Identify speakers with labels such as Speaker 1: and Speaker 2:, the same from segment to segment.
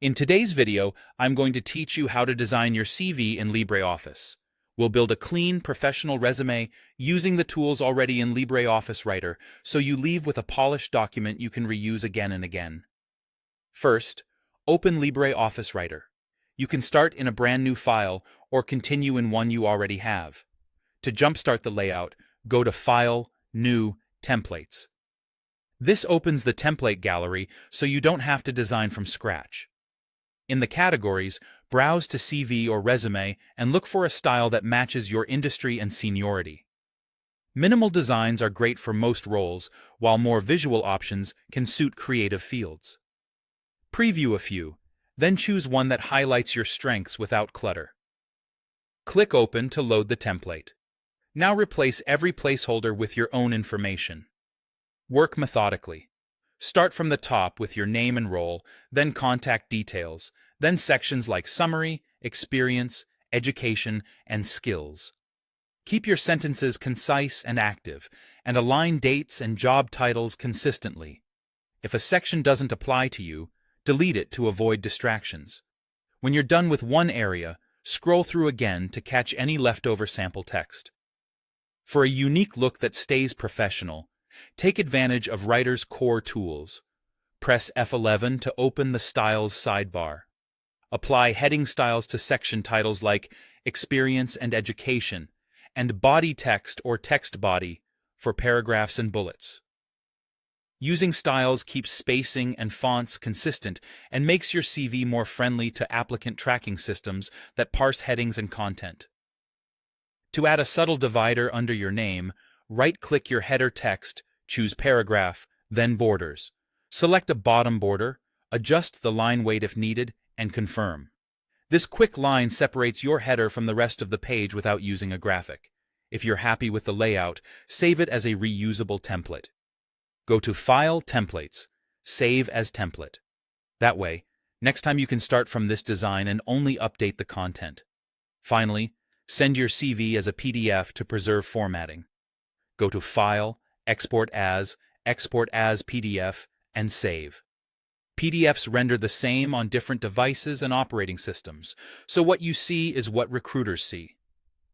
Speaker 1: In today's video, I'm going to teach you how to design your CV in LibreOffice. We'll build a clean, professional resume using the tools already in LibreOffice Writer, so you leave with a polished document you can reuse again and again. First, open LibreOffice Writer. You can start in a brand new file or continue in one you already have. To jumpstart the layout, go to File, New, Templates. This opens the template gallery so you don't have to design from scratch. In the categories, browse to CV or resume and look for a style that matches your industry and seniority. Minimal designs are great for most roles, while more visual options can suit creative fields. Preview a few, then choose one that highlights your strengths without clutter. Click Open to load the template. Now replace every placeholder with your own information. Work methodically. Start from the top with your name and role, then contact details, then sections like summary, experience, education, and skills. Keep your sentences concise and active, and align dates and job titles consistently. If a section doesn't apply to you, delete it to avoid distractions. When you're done with one area, scroll through again to catch any leftover sample text. For a unique look that stays professional, take advantage of Writer's core tools. Press F11 to open the Styles sidebar. Apply heading styles to section titles like Experience and Education, and body text or text body for paragraphs and bullets. Using styles keeps spacing and fonts consistent and makes your CV more friendly to applicant tracking systems that parse headings and content. To add a subtle divider under your name, right-click your header text, choose Paragraph, then Borders. Select a bottom border, adjust the line weight if needed, and confirm. This quick line separates your header from the rest of the page without using a graphic. If you're happy with the layout, save it as a reusable template. Go to File, Templates, Save as Template. That way, next time you can start from this design and only update the content. Finally, send your CV as a PDF to preserve formatting. Go to File, Export as PDF, and save. PDFs render the same on different devices and operating systems, so what you see is what recruiters see.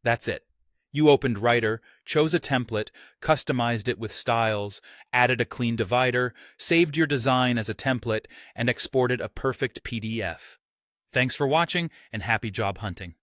Speaker 1: That's it. You opened Writer, chose a template, customized it with styles, added a clean divider, saved your design as a template, and exported a perfect PDF. Thanks for watching, and happy job hunting.